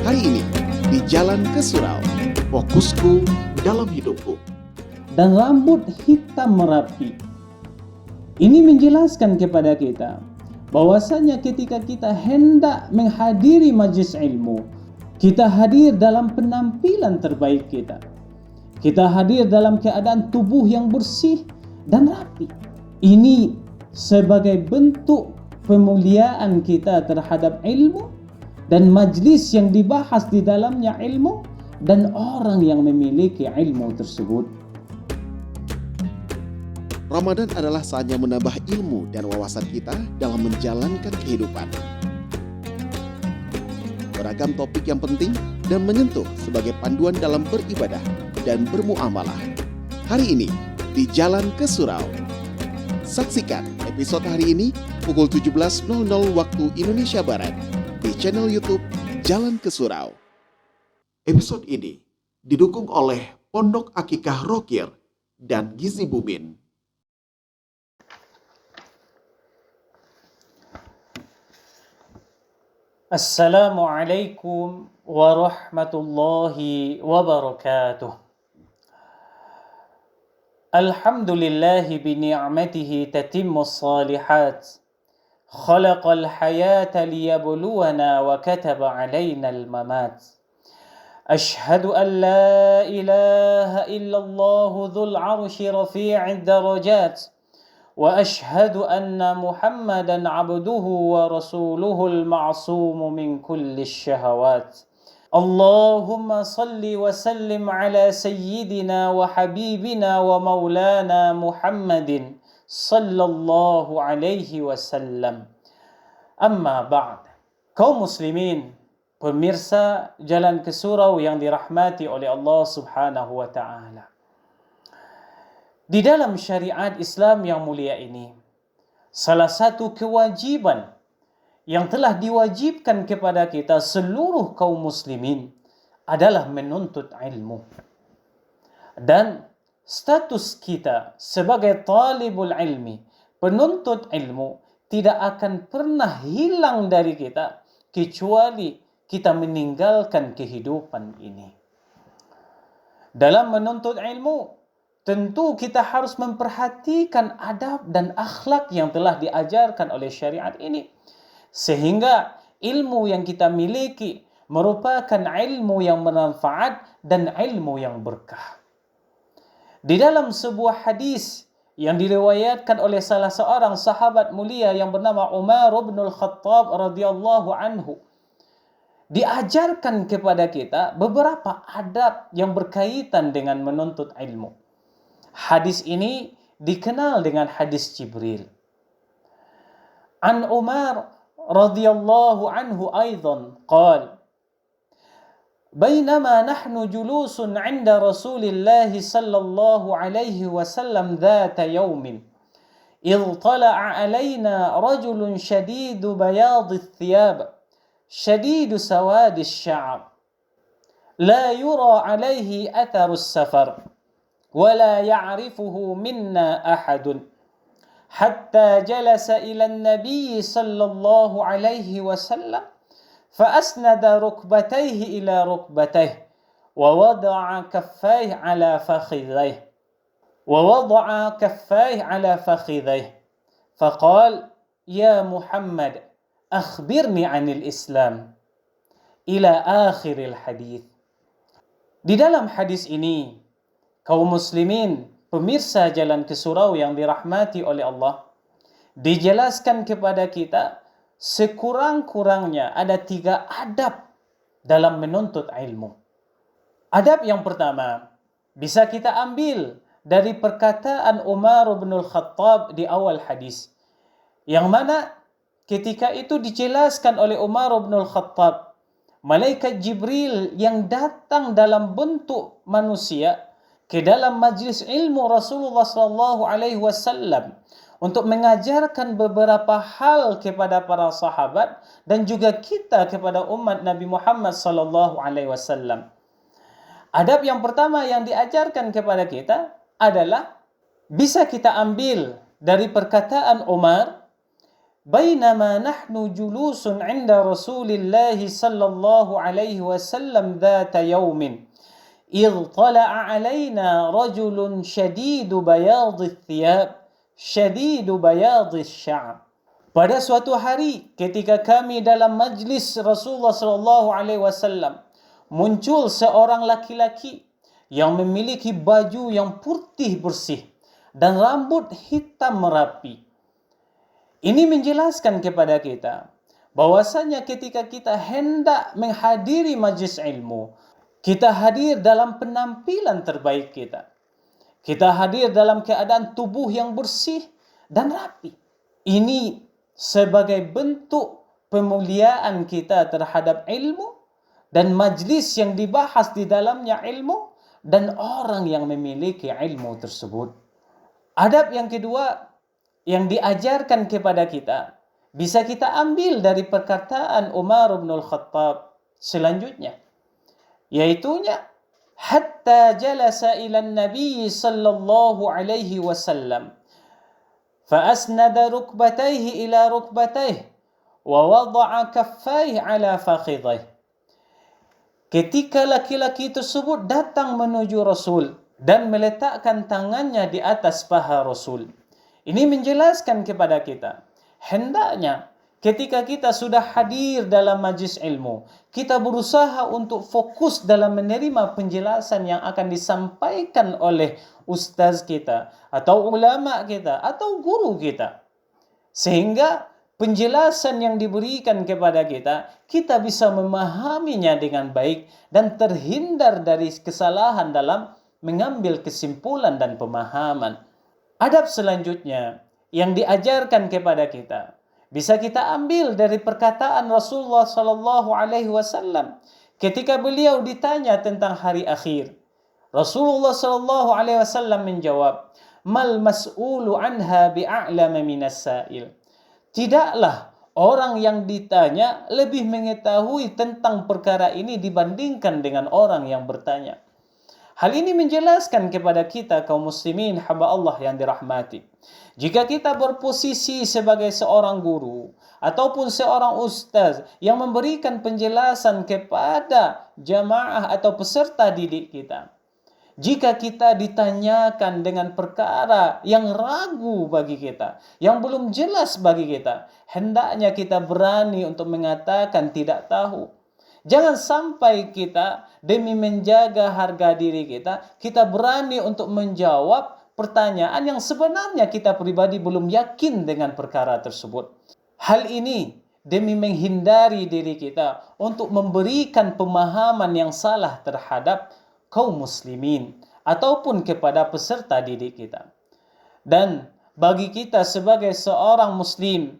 Hari ini di Jalan ke Surau, fokusku dalam hidupku. Dan rambut hitam merapi. Ini menjelaskan kepada kita bahwasanya ketika kita hendak menghadiri majlis ilmu, kita hadir dalam penampilan terbaik kita. Kita hadir dalam keadaan tubuh yang bersih dan rapi. Ini sebagai bentuk pemuliaan kita terhadap ilmu dan majlis yang dibahas di dalamnya ilmu dan orang yang memiliki ilmu tersebut. Ramadan adalah saatnya menambah ilmu dan wawasan kita dalam menjalankan kehidupan. Beragam topik yang penting dan menyentuh sebagai panduan dalam beribadah dan bermuamalah. Hari ini di Jalan ke Surau. Saksikan episode hari ini pukul 17.00 waktu Indonesia Barat di channel YouTube Jalan ke Surau. Episode ini didukung oleh Pondok Akikah Rokir dan Gizi Bumin. Assalamualaikum warahmatullahi wabarakatuh. Alhamdulillahi bini'matihi tatimmus salihat. Khalaqal hayata liyabluwana wa kataba alaina al-mamat. Ashhadu an la ilaha illallah dhul arshi rafi'id darajat. وأشهد أن محمدًا عبده ورسوله المعصوم من كل الشهوات. اللهم صل وسلم على سيدنا وحبيبنا ومولانا محمد صلى الله عليه وسلم. أما بعد. Kaum muslimin, pemirsa Jalan ke Surau yang dirahmati oleh Allah Subhanahu wa taala. Di dalam syariat Islam yang mulia ini, salah satu kewajiban yang telah diwajibkan kepada kita seluruh kaum muslimin adalah menuntut ilmu. Dan status kita sebagai talibul ilmi, penuntut ilmu, tidak akan pernah hilang dari kita kecuali kita meninggalkan kehidupan ini. Dalam menuntut ilmu, tentu kita harus memperhatikan adab dan akhlak yang telah diajarkan oleh syariat ini. Sehingga ilmu yang kita miliki merupakan ilmu yang bermanfaat dan ilmu yang berkah. Di dalam sebuah hadis yang diriwayatkan oleh salah seorang sahabat mulia yang bernama Umar bin Al-Khattab radhiyallahu anhu, diajarkan kepada kita beberapa adab yang berkaitan dengan menuntut ilmu. Hadis ini dikenal dengan hadis Jibril. An Umar radhiyallahu anhu aidan qala بينما نحن جلوس عند رسول الله صلى الله عليه وسلم ذات يوم إذ طلع علينا رجل شديد بياض الثياب شديد سواد الشعر لا يرى عليه أثر السفر ولا يعرفه منا أحد حتى جلس إلى النبي صلى الله عليه وسلم فأسند ركبتيه إلى ركبتيه ووضع كفيه على فخذيه فقال يا محمد أخبرني عن الإسلام إلى آخر الحديث. Di dalam hadis ini, kaum muslimin, pemirsa Jalan ke Surau yang dirahmati oleh Allah, dijelaskan kepada kita sekurang-kurangnya ada 3 adab dalam menuntut ilmu. Adab yang pertama bisa kita ambil dari perkataan Umar bin Al-Khattab di awal hadis, yang mana ketika itu dijelaskan oleh Umar bin Al-Khattab, malaikat Jibril yang datang dalam bentuk manusia ke dalam majlis ilmu Rasulullah sallallahu alaihi wasallam untuk mengajarkan beberapa hal kepada para sahabat dan juga kita kepada umat Nabi Muhammad sallallahu alaihi wasallam. Adab yang pertama yang diajarkan kepada kita adalah bisa kita ambil dari perkataan Umar بينما نحن جلوس عند رسول الله صلى الله عليه وسلم ذات يوم إذ طلع علينا رجل شديد بياض الثياب شديد بياض الشعر. Pada suatu hari ketika kami dalam majlis Rasulullah sallallahu alaihi wasallam, muncul seorang laki-laki yang memiliki baju yang putih bersih dan rambut hitam merapi. Ini menjelaskan kepada kita bahwasanya ketika kita hendak menghadiri majlis ilmu, kita hadir dalam penampilan terbaik kita. Kita hadir dalam keadaan tubuh yang bersih dan rapi. Ini sebagai bentuk pemuliaan kita terhadap ilmu dan majlis yang dibahas di dalamnya ilmu dan orang yang memiliki ilmu tersebut. Adab yang kedua yang diajarkan kepada kita bisa kita ambil dari perkataan Umar bin Al-Khattab selanjutnya, yaitunya hatta jalasa ila Nabi sallallahu alaihi wasallam فأسند ركبتيه إلى ركبتيه ووضع كفيه على فخذيه. Ketika laki-laki tersebut datang menuju Rasul dan meletakkan tangannya di atas paha Rasul. Ini menjelaskan kepada kita, hendaknya ketika kita sudah hadir dalam majlis ilmu, kita berusaha untuk fokus dalam menerima penjelasan yang akan disampaikan oleh ustaz kita, atau ulama kita, atau guru kita. Sehingga penjelasan yang diberikan kepada kita, kita bisa memahaminya dengan baik dan terhindar dari kesalahan dalam mengambil kesimpulan dan pemahaman. Adab selanjutnya yang diajarkan kepada kita bisa kita ambil dari perkataan Rasulullah sallallahu alaihi wasallam ketika beliau ditanya tentang hari akhir. Rasulullah sallallahu alaihi wasallam menjawab, "Mal mas'ulu anha bi'a'lama minas sa'il." Tidaklah orang yang ditanya lebih mengetahui tentang perkara ini dibandingkan dengan orang yang bertanya. Hal ini menjelaskan kepada kita kaum muslimin hamba Allah yang dirahmati. Jika kita berposisi sebagai seorang guru ataupun seorang ustaz yang memberikan penjelasan kepada jamaah atau peserta didik kita, jika kita ditanyakan dengan perkara yang ragu bagi kita, yang belum jelas bagi kita, hendaknya kita berani untuk mengatakan tidak tahu. Jangan sampai kita demi menjaga harga diri kita, kita berani untuk menjawab pertanyaan yang sebenarnya kita pribadi belum yakin dengan perkara tersebut. Hal ini demi menghindari diri kita untuk memberikan pemahaman yang salah terhadap kaum muslimin ataupun kepada peserta didik kita. Dan bagi kita sebagai seorang muslim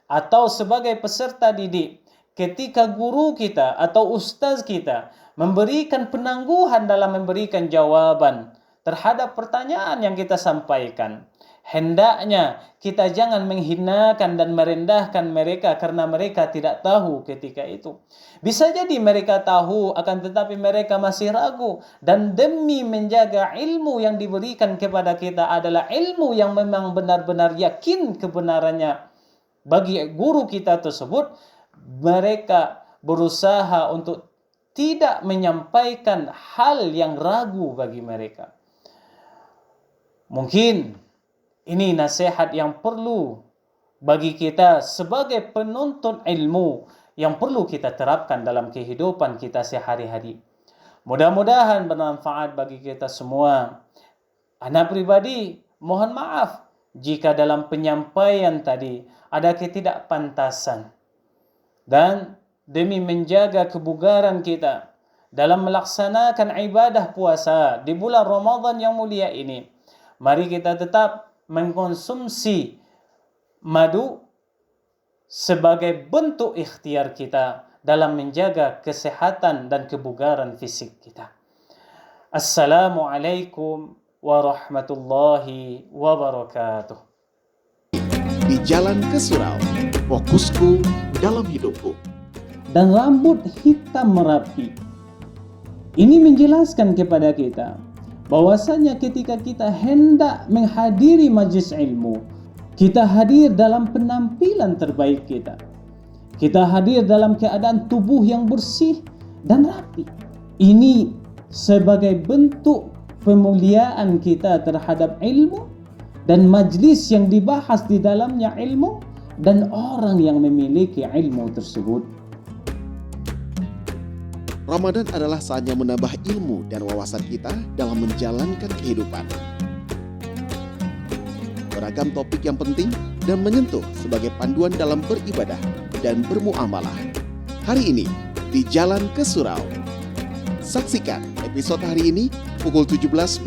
atau sebagai peserta didik, ketika guru kita atau ustaz kita memberikan penangguhan dalam memberikan jawaban terhadap pertanyaan yang kita sampaikan, hendaknya kita jangan menghinakan dan merendahkan mereka karena mereka tidak tahu ketika itu. Bisa jadi mereka tahu, akan tetapi mereka masih ragu. Dan demi menjaga ilmu yang diberikan kepada kita adalah ilmu yang memang benar-benar yakin kebenarannya bagi guru kita tersebut, mereka berusaha untuk tidak menyampaikan hal yang ragu bagi mereka. Mungkin ini nasihat yang perlu bagi kita sebagai penuntut ilmu yang perlu kita terapkan dalam kehidupan kita sehari-hari. Mudah-mudahan bermanfaat bagi kita semua. Ana pribadi mohon maaf jika dalam penyampaian tadi ada ketidakpantasan. Dan demi menjaga kebugaran kita dalam melaksanakan ibadah puasa di bulan Ramadan yang mulia ini, mari kita tetap mengkonsumsi madu sebagai bentuk ikhtiar kita dalam menjaga kesehatan dan kebugaran fisik kita. Assalamualaikum warahmatullahi wabarakatuh. Di Jalan ke Surau, fokusku dalam hidupku. Dan rambut hitam merapi. Ini menjelaskan kepada kita bahwasanya ketika kita hendak menghadiri majlis ilmu, Kita hadir dalam penampilan terbaik kita. Kita hadir dalam keadaan tubuh yang bersih dan rapi. Ini sebagai bentuk pemuliaan kita terhadap ilmu dan majlis yang dibahas di dalamnya ilmu dan orang yang memiliki ilmu tersebut. Ramadan adalah saatnya menambah ilmu dan wawasan kita dalam menjalankan kehidupan. Beragam topik yang penting dan menyentuh sebagai panduan dalam beribadah dan bermuamalah. Hari ini di Jalan ke Surau. Saksikan episode hari ini pukul 17.00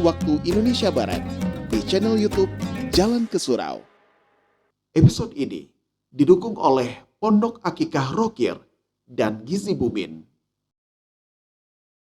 waktu Indonesia Barat di channel YouTube Jalan ke Surau. Episode ini didukung oleh Pondok Akikah Rokir dan Gizi Bumin.